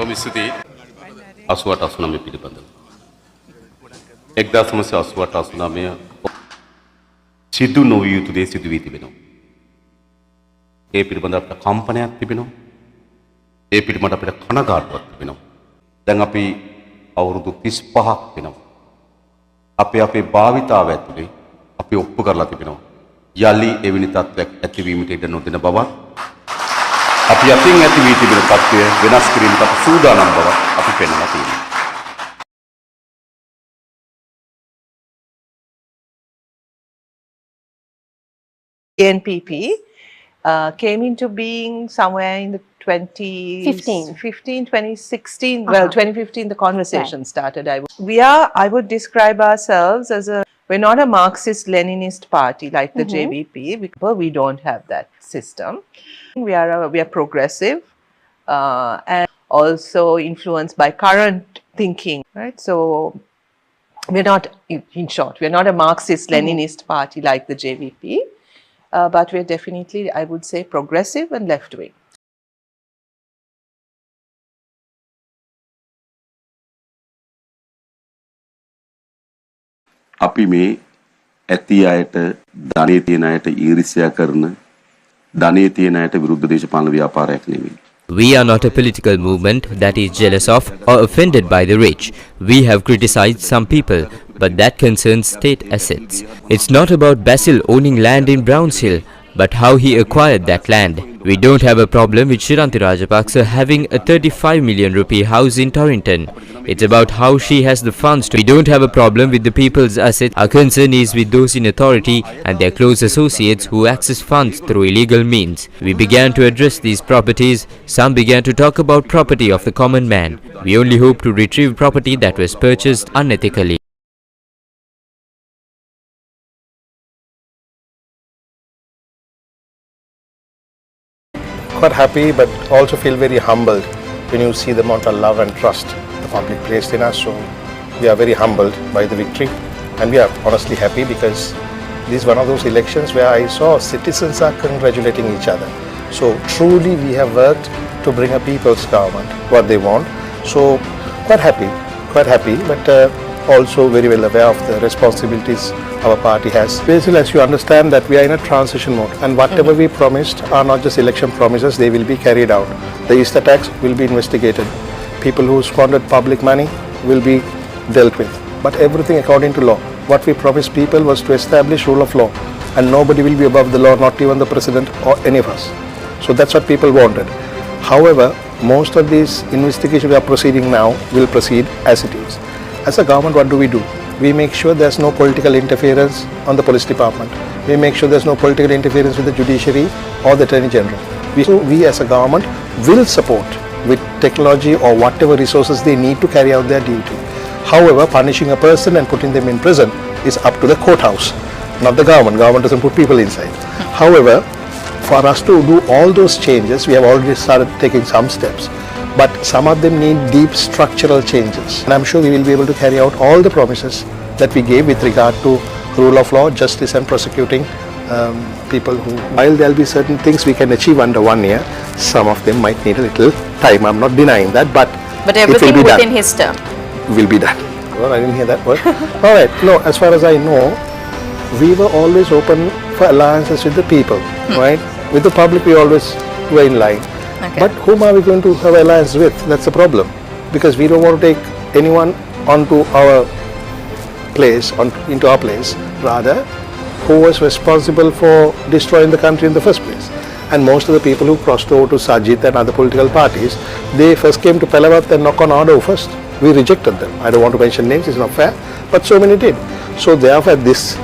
බොහොම ස්තුතියි 88 89 පිළිබඳව 1988 89 සිදු නොවිය යුතු දේ සිදු වී තිබෙනවා. ඒ පිළිබඳව අපිට කම්පනයක් තිබෙනවා. ඒ පිළිබඳව අපිට කනගාටුවක් තිබෙනවා. දැන් අපි අවුරුදු 35ක් වෙනවා. අපේ භාවිතාව ඇතුලේ අපි ඔප්පු කරලා තිබෙනවා. යලි එවැනි තත්ත්වයක් ඇතිවීමට ඉඩ නොදෙන බවත් අපි අතින් ඇති වී තිබෙන තත්ත්වය වෙනස් කිරීමට අපි සූදානම් බව අපි පෙන්වලා තියෙනවා. NPP came into being somewhere in the 2016. Well, 2015 the conversation started. I would describe ourselves as we're not a Marxist-Leninist party like the JVP, because we don't have that system. We are progressive and also influenced by current thinking, right? So we're not, in short, we're not a Marxist-Leninist party like the JVP, but we're definitely, I would say, progressive and left-wing. අපි මේ ඇති අයට ධනෙ තියෙන අයට ඊර්ෂ්‍යා කරන ධනෙ තියෙන අයට විරුද්ධ දේශපාලන ව්‍යාපාරයක් නෙමෙයි. We are not a political movement that is jealous of or offended by the rich. We have criticized some people, but that concerns state assets. It's not about Basil owning land in Browns Hill, but how he acquired that land. We don't have a problem with Shiranti Rajapaksa having a 35 million rupee house in Torrington. It's about how she has the funds to. We don't have a problem with the people's assets. Our concern is with those in authority and their close associates who access funds through illegal means. We began to address these properties. Some began to talk about property of the common man. We only hope to retrieve property that was purchased unethically. Quite happy, but also feel very humbled when you see the amount of love and trust the public placed in us. So we are very humbled by the victory, and we are honestly happy because this is one of those elections where I saw citizens are congratulating each other. So truly we have worked to bring a people's government, what they want. So quite happy, but also very well aware of the responsibilities our party has. Basically, as you understand that we are in a transition mode, and whatever we promised are not just election promises, they will be carried out. The Easter tax will be investigated. People who squandered public money will be dealt with. But everything according to law. What we promised people was to establish rule of law, and nobody will be above the law, not even the president or any of us. So that's what people wanted. However, most of these investigations we are proceeding now will proceed as it is. As a government, what do? We make sure there's no political interference on the police department. We make sure there's no political interference with the judiciary or the attorney general. We as a government will support with technology or whatever resources they need to carry out their duty. However, punishing a person and putting them in prison is up to the courthouse, not the government. Government doesn't put people inside. However, for us to do all those changes, we have already started taking some steps. But some of them need deep structural changes. And I'm sure we will be able to carry out all the promises that we gave with regard to rule of law, justice and prosecuting people who, while there will be certain things we can achieve under 1 year, some of them might need a little time. I'm not denying that, but everything it will be within done. his term Will be done. Well, I didn't hear that word. All right. No, as far as I know, we were always open for alliances with the people, right? With the public, we always were in line. Okay. But whom are we going to have alliance with? That's the problem. Because we don't want to take anyone onto our place, into our place. Rather, who was responsible for destroying the country in the first place? And most of the people who crossed over to Sajid and other political parties, they first came to Pelavat and knock on our door first. We rejected them. I don't want to mention names, it's not fair, but so many did. So therefore, at this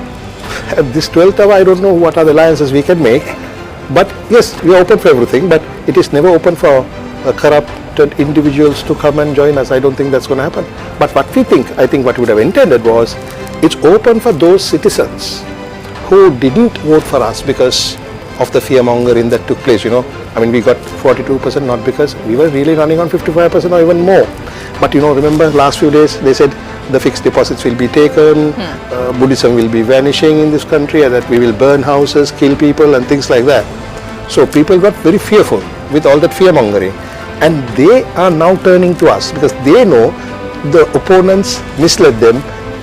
12th hour, I don't know what other alliances we can make. But yes, we are open for everything, but it is never open for corrupted individuals to come and join us. I don't think that's going to happen. But what we think, I think what we would have intended was, it's open for those citizens who didn't vote for us because of the fear mongering that took place, you know. I mean, we got 42%, not because we were really running on 55% or even more. But you know, remember last few days, they said the fixed deposits will be taken, Buddhism will be vanishing in this country, and that we will burn houses, kill people and things like that. So people got very fearful with all that fear mongering. And they are now turning to us because they know the opponents misled them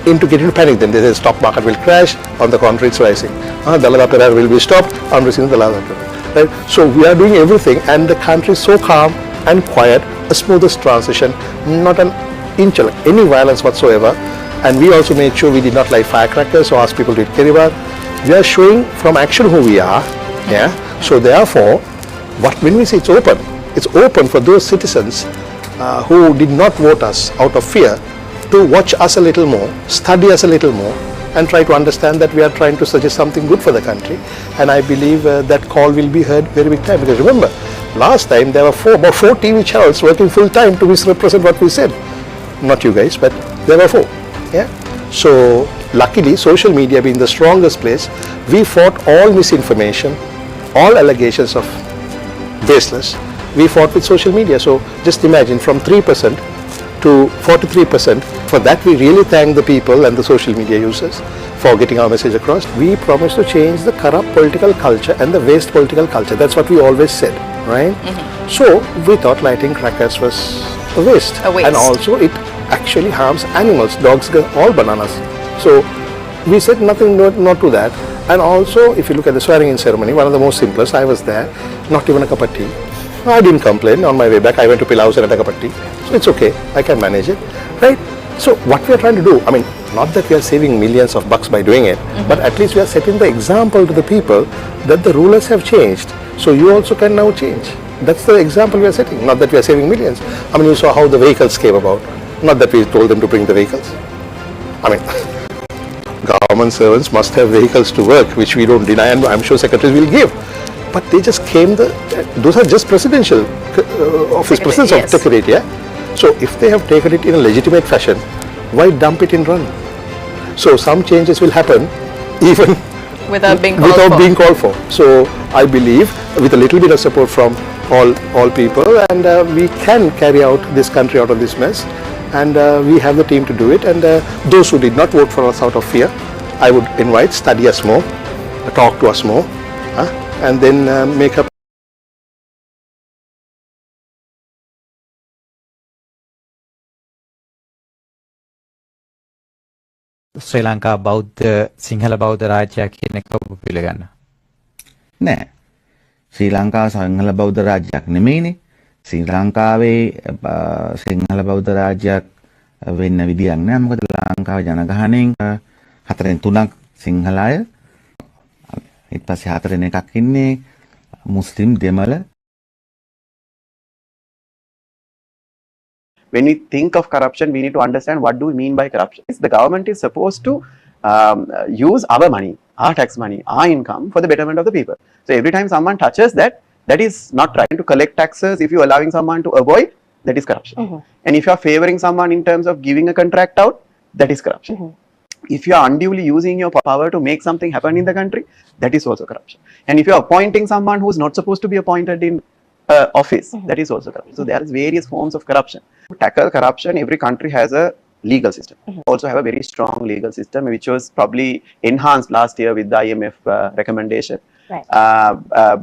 into getting to panic. Then they say stock market will crash, on the contrary it's rising. Dalada Pereira will be stopped, on receiving Dalada Pereira. Right? So we are doing everything and the country is so calm and quiet, a smoothest transition, not an inch of any violence whatsoever. And we also made sure we did not light firecrackers or ask people to eat keribar. We are showing from action who we are. Yeah. So therefore, when we say it's open for those citizens who did not vote us out of fear to watch us a little more, study us a little more, and try to understand that we are trying to suggest something good for the country. And I believe that call will be heard very big time, because remember, last time there were about four TV channels working full time to misrepresent what we said. Not you guys, but there were 4. Yeah. So luckily, social media being the strongest place, we fought all misinformation, all allegations of baseless. We fought with social media. So just imagine, from 3% to 43%. For that, we really thank the people and the social media users for getting our message across. We promised to change the corrupt political culture and the waste political culture. That's what we always said, right? So we thought lighting crackers was a waste. And also it actually harms animals. Dogs get all bananas. So we said nothing, not to that. And also, if you look at the swearing in ceremony, one of the most simplest, I was there, not even a cup of tea. I didn't complain. On my way back, I went to Pilaus and had a cup of tea. So it's okay, I can manage it, right? So what we are trying to do, I mean, not that we are saving millions of bucks by doing it, but at least we are setting the example to the people that the rulers have changed. So you also can now change. That's the example we are setting, not that we are saving millions. I mean, you saw how the vehicles came about. Not that we told them to bring the vehicles. I mean, government servants must have vehicles to work, which we don't deny, and I'm sure secretaries will give. But they just came, those are just presidential office, presidents of Secretariat, yeah? So if they have taken it in a legitimate fashion, why dump it in run? So some changes will happen even without being called for. So I believe with a little bit of support from all people, and we can carry out this country out of this mess, and we have the team to do it. And those who did not vote for us out of fear, I would invite, study us more, talk to us more, and then make up. ශ්‍රී ලංකා බෞද්ධ සිංහල බෞද්ධ රාජ්‍යයක් කියන එක ඔබ පිළිගන්න. නෑ. ශ්‍රී ලංකාව සිංහල බෞද්ධ රාජ්‍යයක් නෙමෙයිනේ. ශ්‍රී ලංකාවේ සිංහල බෞද්ධ රාජ්‍යයක් වෙන්න විදියක් නෑ. මොකද ලංකාවේ ජනගහනයෙන් 4/3ක් සිංහල අය. ඊට පස්සේ 4/1ක් ඉන්නේ මුස්ලිම් දෙමළ. When we think of corruption, we need to understand what do we mean by corruption. The government is supposed to use our money, our tax money, our income for the betterment of the people. So every time someone touches that, that is not trying to collect taxes. If you are allowing someone to avoid, that is corruption. And if you are favoring someone in terms of giving a contract out, that is corruption. If you are unduly using your power to make something happen in the country, that is also corruption. And if you are appointing someone who is not supposed to be appointed in office, that is also corruption. So there is various forms of corruption. To tackle corruption, every country has a legal system. Also have a very strong legal system, which was probably enhanced last year with the IMF recommendation. Right.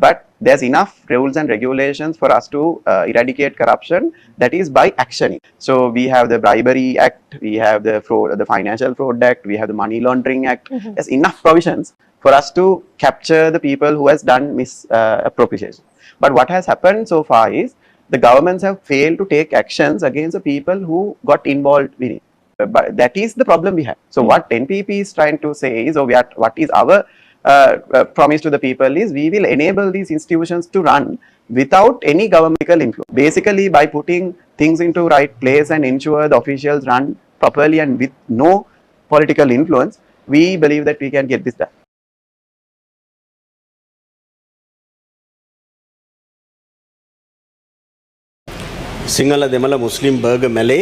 But there's enough rules and regulations for us to eradicate corruption, that is by actioning. So we have the Bribery Act, we have the fraud, the Financial Fraud Act, we have the Money Laundering Act. There's enough provisions for us to capture the people who has done misappropriation. But what has happened so far is the governments have failed to take actions against the people who got involved in it. But that is the problem we have. So what NPP is trying to say is, or what is our promise to the people is, we will enable these institutions to run without any governmental influence. Basically, by putting things into right place and ensure the officials run properly and with no political influence, we believe that we can get this done. Sinhala දෙමළ මුස්ලිම් Burgher Malay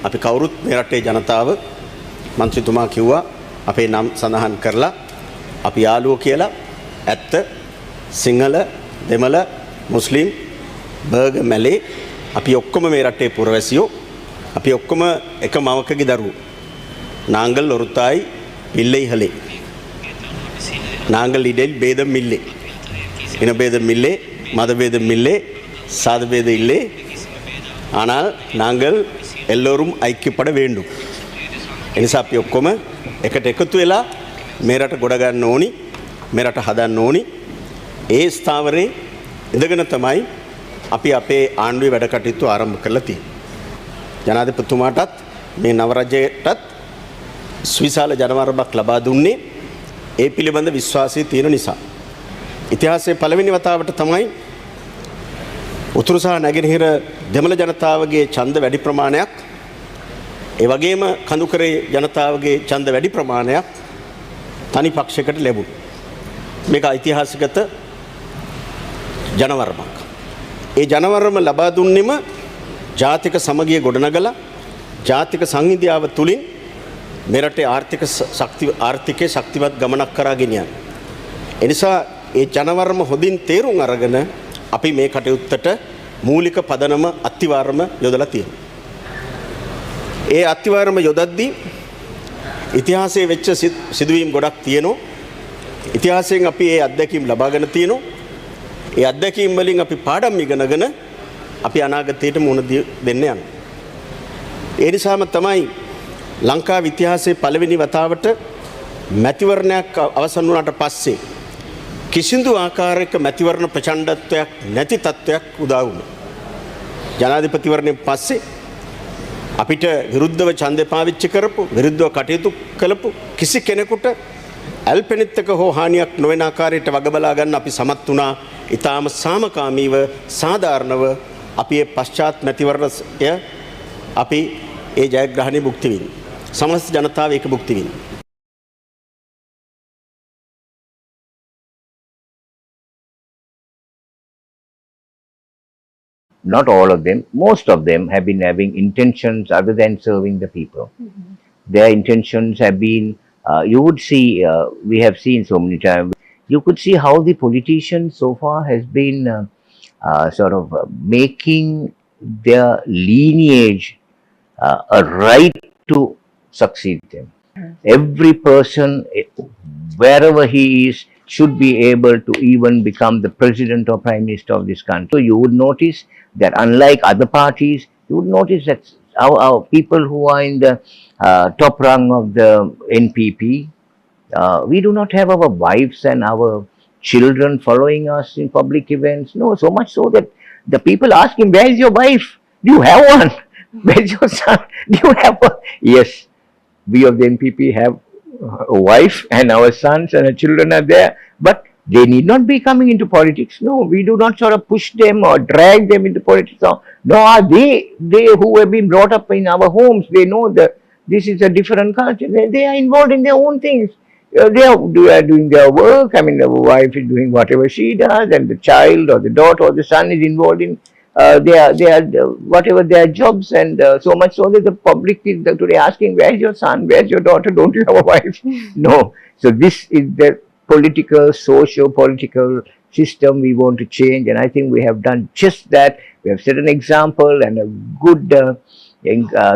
අපි කවුරුත් මේ රටේ ජනතාව මන්ත්‍රීතුමා කිව්වා අපේ නම් සඳහන් කරලා අපි යාළුවෝ කියලා ඇත්ත සිංහල දෙමළ මුස්ලිම් බර්ග මැලේ අපි ඔක්කොම මේ රටේ පුරවැසියෝ අපි ඔක්කොම එක මවකගේ දරුවෝ නාංගල් ලොරුතායි පිල්ලේ ඉහලේ නාංගල් ඉඩෙල් බේදම් මිල්ලේ ඉන බේදම් මිල්ලේ මද බේදම් මිල්ලේ සාද බේද ඉල්ලේ ஆனால் நாங்கள் எல்லோரும் ஐக்கியப்பட வேண்டும். එනිසා අපි ඔක්කොම එකට එකතු වෙලා මේ රට ගොඩ ගන්න ඕනි, මේ රට හදන්න ඕනි. ඒ ස්ථාවරේ ඉඳගෙන තමයි අපි අපේ ආණ්ඩුවේ වැඩ කටයුතු ආරම්භ කරලා තියෙන්නේ. ජනාධිපතිතුමාටත් මේ නව රජයටත් සුවිශාල ජනවරමක් ලබා දුන්නේ ඒ පිළිබඳ විශ්වාසය තියෙන නිසා. ඉතිහාසයේ පළවෙනි වතාවට තමයි උතුරු සහ නැගෙනහිර දෙමළ ජනතාවගේ ඡන්ද වැඩි ප්‍රමාණයක්, ඒ වගේම කඳුකරේ ජනතාවගේ ඡන්ද වැඩි ප්‍රමාණයක් තනි පක්ෂයකට ලැබුණා. මේක ඓතිහාසිකත ජනවරමක්. ඒ ජනවරම ලබා දුන්නෙම ජාතික සමගිය ගොඩනගලා ජාතික සංහිඳියාව තුලින් මෙරටේ ආර්ථිකයේ ශක්තිවත් ගමනක් කරා ගෙනියන්න. එනිසා ඒ ජනවරම හොඳින් තේරුම් අරගෙන අපි මේ කටයුත්තට මූලික පදනම අත්තිවාරම යොදලා තියෙනවා. ඒ අත්තිවාරම යොදද්දී ඉතිහාසයේ වෙච්ච සිදුවීම් ගොඩක් තියෙනවා. ඉතිහාසයෙන් අපි ඒ අත්දැකීම් ලබාගෙන තියෙනවා. ඒ අත්දැකීම් වලින් අපි පාඩම් ඉගෙනගෙන අපි අනාගතයට මුහුණ දෙන්න යනවා. ඒ නිසාම තමයි ලංකාවේ ඉතිහාසයේ පළවෙනි වතාවට මැතිවරණයක් අවසන් වුණාට පස්සේ කිසිදු ආකාරයක මැතිවරණ ප්‍රචණ්ඩත්වයක් නැති තත්වයක් උදා වුණා. ජනාධිපතිවරණයෙන් පස්සේ අපිට විරුද්ධව ඡන්දය පාවිච්චි කරපු, විරුද්ධව කටයුතු කළපු කිසි කෙනෙකුට ඇල්පෙනිත්තක හෝ හානියක් නොවන ආකාරයට වග බලා ගන්න අපි සමත් වුණා. ඊටාම සාමකාමීව, සාධාරණව අපි මේ පශ්චාත් මැතිවරණය අපි ඒ ජයග්‍රහණය භුක්ති විඳිනවා. සමස්ත ජනතාව ඒක භුක්ති විඳිනවා. Not all of them, most of them have been having intentions other than serving the people. Their intentions have been, you would see, we have seen so many times, you could see how the politicians so far has been sort of making their lineage a right to succeed them. Every person, wherever he is, should be able to even become the president or prime minister of this country. So you would notice that unlike other parties, you would notice that our people who are in the top rung of the NPP, we do not have our wives and our children following us in public events. No, so much so that the people ask him, where is your wife? Do you have one? Where is your son? Do you have one? Yes, we of the NPP have a wife and our sons and our children are there, but they need not be coming into politics. No, we do not sort of push them or drag them into politics. No, they who have been brought up in our homes, they know that this is a different culture. They are involved in their own things. They are doing their work. I mean, the wife is doing whatever she does, and the child or the daughter or the son is involved in whatever their jobs, and so much so that the public is today asking, where's your son, where's your daughter, don't you have a wife? No. So this is the political, socio-political system we want to change, and I think we have done just that. We have set an example and a good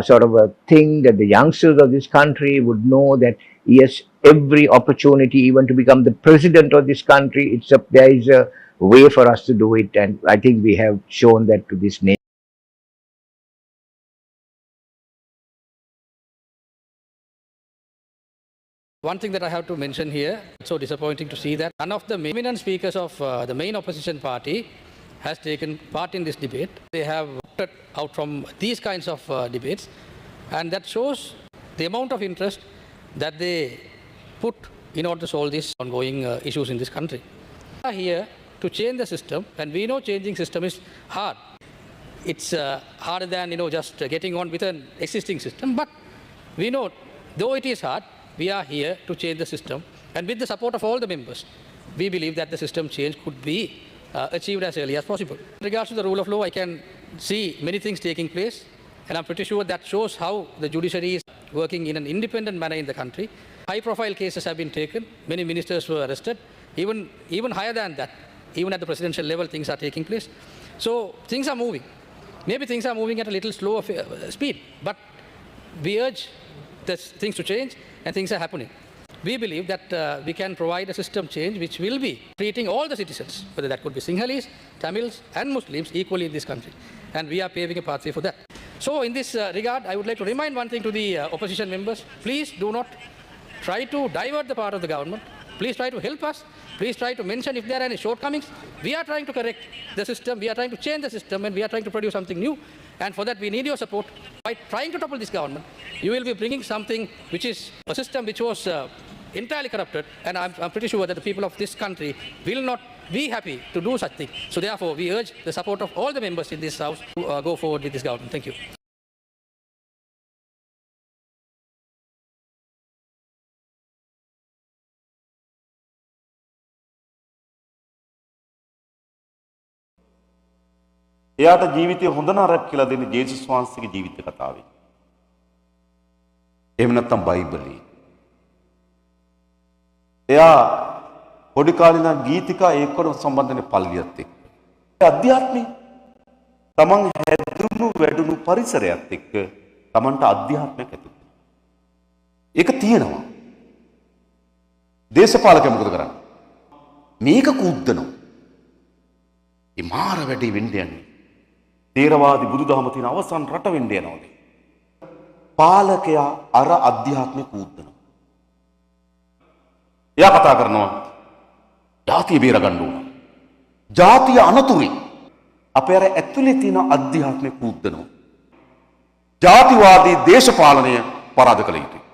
sort of a thing that the youngsters of this country would know that yes, every opportunity even to become the president of this country, there is a way for us to do it, and I think we have shown that to this nation. One thing that I have to mention here, it's so disappointing to see that none of the eminent speakers of the main opposition party has taken part in this debate. They have opted out from these kinds of debates, and that shows the amount of interest that they put in order to solve these ongoing issues in this country. We are here to change the system, and we know changing system is hard. It's harder than just getting on with an existing system, but we know though it is hard, we are here to change the system, and with the support of all the members, we believe that the system change could be achieved as early as possible. In regards to the rule of law, I can see many things taking place, and I'm pretty sure that shows how the judiciary is working in an independent manner in the country. High-profile cases have been taken, many ministers were arrested, even higher than that, even at the presidential level, things are taking place. So things are moving. Maybe things are moving at a little slower speed, but we urge things to change, and things are happening. We believe that we can provide a system change which will be treating all the citizens, whether that could be Sinhalese, Tamils and Muslims, equally in this country. and we are paving a pathway for that. So in this regard, I would like to remind one thing to the opposition members. Please do not try to divert the part of the government. Please try to help us. Please try to mention if there are any shortcomings. We are trying to correct the system. We are trying to change the system, and we are trying to produce something new. And for that, we need your support. By trying to topple this government, you will be bringing something which is a system which was entirely corrupted. And I'm pretty sure that the people of this country will not be happy to do such thing. So therefore, we urge the support of all the members in this house to go forward with this government. Thank you. එයාට ජීවිතය හොඳ නරක කියලා දෙන්නේ ජේසුස් වහන්සේගේ ජීවිත කතාවේ. එහෙම නැත්නම් බයිබලයේ. එයා පොඩි කාලේ ඉඳන් ගීතිකා ඒකවල සම්බන්ධනේ පල්ලියත් එක්ක. ඒ අධ්‍යාත්මය තමන් හැදුණු වැඩුණු පරිසරයත් එක්ක තමන්ට අධ්‍යාත්මයක් ඇති වෙනවා. ඒක තියෙනවා. දේශපාලකයා මොකද කරන්නේ? මේක කුද්දනවා. ඒ මාර වැඩි වෙන්නේ යන්නේ. තේරවාදී බුදුදහම තියෙන අවසන් රට වෙන්න යනවානේ. පාලකයා අර අධ්‍යාත්මය කූද්දනවා. එයා කතා කරනවා ජාතිය බේර ගන්න ඕන. ජාතිය අනතුරේ අපේ අර ඇතුලේ තියෙන අධ්‍යාත්මය කූද්දනවා. ජාතිවාදී දේශපාලනය පරාද කළ යුතුයි.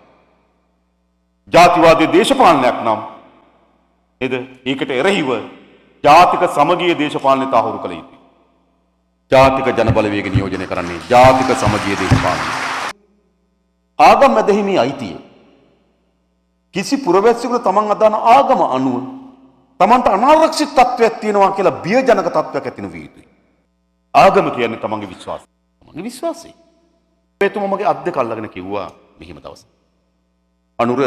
ජාතිවාදී දේශපාලනයක් නම් නේද? ඒකට එරෙහිව ජාතික සමගිය දේශපාලනය තහවුරු කළ යුතුයි. ජාතික ජනබලවේග නියෝජනය කරන්නේ ජාතික සමගිය දේශපාලනය. ආගම මැදහිමේ අයිතිය. කිසි පුරවැසියෙකුට තමන් අදහන ආගම අනුව තමන්ට අනාරක්ෂිත තත්ත්වයක් තියෙනවා කියලා බියජනක තත්ත්වයක් ඇති නොවිය යුතුයි. ආගම කියන්නේ තමන්ගේ විශ්වාසය. තමන්ගේ විශ්වාසය. එතුමා මගේ අත් දෙක අල්ලගෙන කිව්වා මෙහිම දවසක්. අනුර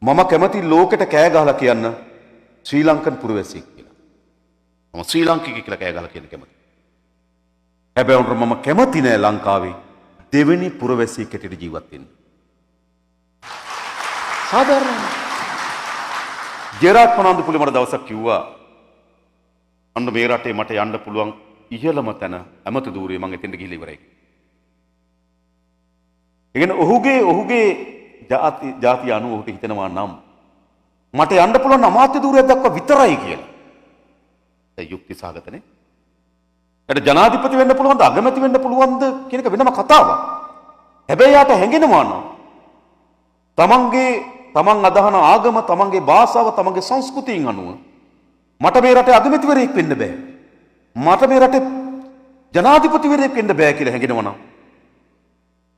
මම කැමති ලෝකෙට කෑ ගහලා කියන්න ශ්‍රී ලංකන් පුරවැසියෙක් කියලා. මම ශ්‍රී ලාංකිකයෙක් කියලා කෑ ගහලා කියන්න කැමතියි. හැබැයි උන්ට මම කැමති නෑ ලංකාවේ දෙවෙනි පුරවැසියෙක් හැටියට ජීවත් වෙන්න. සාධාරණයි. ජෙරාඩ් ෆර්නාන්ඩෝ මට දවසක් කිව්වා අන්න මේ රටේ මට යන්න පුළුවන් ඉහළම තැන ඇමති ධූරයේ මම එතෙන්ට ගිහිල්ලා ඉවරයි. ඒ කියන්නේ ඔහුගේ ජාතිය අනුව ඔහුට හිතෙනවා නම් මට යන්න පුළුවන් අමාත්‍ය ධූරයක් දක්වා විතරයි කියලා. ඒ යුක්ති සහගතනේ. ඒකට ජනාධිපති වෙන්න පුළුවන්ද අගමැති වෙන්න පුළුවන්ද කියන එක වෙනම කතාවක්. හැබැයි යාට හැඟෙනවා නම් තමන් අදහන ආගම, තමන්ගේ භාෂාව, තමන්ගේ සංස්කෘතියෙන් අනුව මට මේ රටේ අගමැතිවරයෙක් වෙන්න බෑ. මට මේ රටේ ජනාධිපතිවරයෙක් වෙන්න බෑ කියලා හැඟෙනවා නම්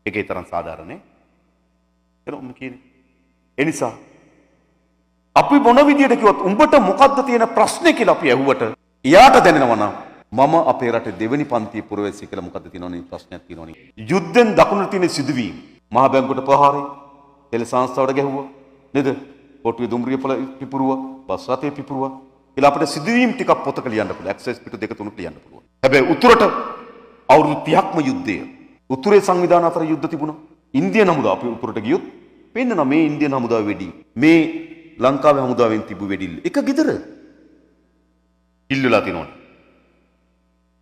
ඒකේ තරම් සාධාරණේ. එනොම කියන්නේ. ඒ නිසා අපි මොන විදියට කිව්වත් උඹට මොකද්ද තියෙන ප්‍රශ්නේ කියලා අපි ඇහුවට එයාට දැනෙනවා නම් මම අපේ රටේ දෙවෙනි පන්තියේ පුරවැසියෙක් කියලා මොකද්ද තියෙනවනේ ප්‍රශ්නයක් තියෙනවනේ. යුද්ධෙන් දකුණට තියෙන සිදුවීම් මහ බැංකුවට ප්‍රහාරය, හෙළ සංස්ථාවට ගැහුවා නේද? කොටුවේ දුම්රිය පිපුරුවා, බස් රථේ පිපුරුවා. කියලා අපිට සිදුවීම් ටිකක් පොතක ලියන්න පුළුවන්. ඇක්සස් පිටු 2-3 ලියන්න පුළුවන්. හැබැයි උතුරට අවුරුදු 30ක්ම යුද්ධය. උතුරේ සංවිධාන අතර යුද්ධ තිබුණා. ඉන්දියන් හමුදාව අපි උතුරට ගියොත් පෙන්නනවා මේ ඉන්දියන් හමුදාව වෙඩි. මේ ලංකාවේ හමුදාවෙන් තිබු වෙඩිල්ල. එක ගෙදර ඉල්ලලා තිනවනේ.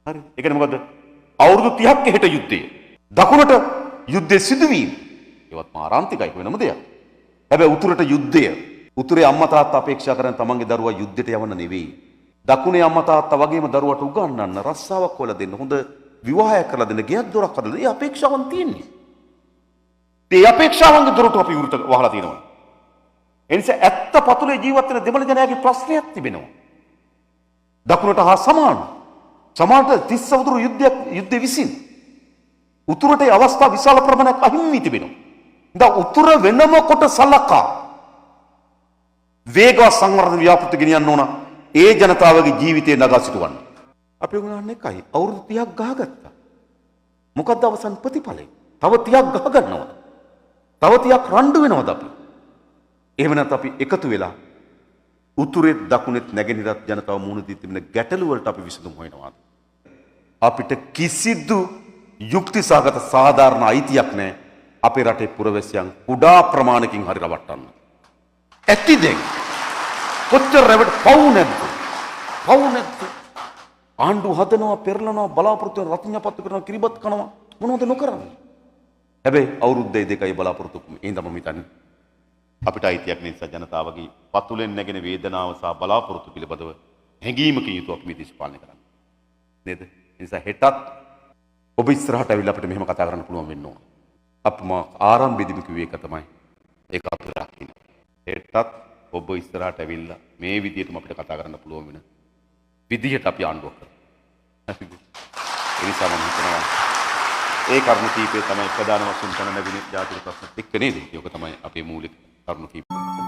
හරි. ඒ කියන්නේ මොකද්ද? අවුරුදු 30ක් එහෙට යුද්ධය. දකුණට යුද්ධයේ සිදුවීම්. ඒවත් මාරාන්තිකයි වෙනම දෙයක්. හැබැයි උතුරට යුද්ධය. උතුරේ අම්මා තාත්තා අපේක්ෂා කරන තමන්ගේ දරුවා යුද්ධයට යවන්න නෙවෙයි. දකුණේ අම්මා තාත්තා වගේම දරුවට උගන්වන්න, රස්සාවක් හොයලා දෙන්න, හොඳ විවාහයක් කරලා දෙන්න, ගෙයක් දොරක් හදලා දෙන්න. ඒ අපේක්ෂාවන් තියෙන්නේ. ඒ අපේක්ෂාවන්ගේ දොරට අපි විරුද්ධ වහලා තියෙනවා. ඒ නිසා ඇත්ත පතුලේ ජීවත් වෙන දෙමළ ජනයාගේ ප්‍රශ්නයක් තිබෙනවා. දකුණට හා සමාන. සමානට 30 අවුරුදු යුද්ධය විසින් උතුරට අවස්ථා විශාල ප්‍රමාණයක් අහිමි තිබෙනවා. දැන් උතුර වෙනම කොට සලකා වේගවත් සංවර්ධන ව්‍යාපෘති ගෙනියන්න ඕන ඒ ජනතාවගේ ජීවිතේ නගා සිටවන්න. අපි උගන්වන්නේ එකයි අවුරුදු 30ක් ගහගත්තා. මොකද්ද අවසන් ප්‍රතිඵලය? තව 30ක් ගහ ගන්නවා. තව 30ක් රණ්ඩු වෙනවද අපි? එහෙම නැත්නම් අපි එකතු වෙලා උතුරෙත් දකුණෙත් නැගෙනහිරත් ජනතාව මුහුණ දී තිබෙන ගැටලු වලට අපි විසඳුම් හොයනවාද? අපිට කිසිදු යුක්ති සහගත සාධාරණ අයිතියක් නැහැ අපේ රටේ පුරවැසියන් කුඩා ප්‍රමාණකින් හරි රවට්ටන්න. ඇති දෙයක් කොච්චර රැවට පවු නැද්ද? ආණ්ඩුව හදනවා, පෙරලනවා, බලාපොරොත්තු වෙන රත්නපත්තු කරනවා, කිරිබත් කනවා මොනවද නොකරන්නේ? හැබැයි අවුරුද්දයි දෙකයි බලාපොරොත්තු ඉඳන් මම හිතන්නේ අපිට අයිතියක් නිසා ජනතාවගේ පතුලෙන් නැගෙන වේදනාව සහ බලාපොරොත්තු පිළිබඳව හැඟීමකින් යුතුව අපි මේ දේශපාලනය කරන්නේ. නේද? ඒ නිසා හෙටත් ඔබ ඉස්සරහට ඇවිල්ලා අපිට මෙහෙම කතා කරන්න පුළුවන් වෙන්න ඕන. අපම ආරම්භයේදීම කිව්වේ ඒක තමයි. ඒක අපිට රකින්න. හෙටත් ඔබ ඉස්සරහට ඇවිල්ලා මේ විදිහටම අපිට කතා කරන්න පුළුවන් වෙන විදිහට අපි ආණ්ඩුවක් කරමු. ඒ නිසා මම හිතනවා ඒ කරුණු කීපය තමයි ප්‍රධාන වශයෙන් තන නැගුණේ ජාතික ප්‍රශ්නත් එක්ක නේද? ඒක තමයි අපේ මූලික කරුණු කීපය.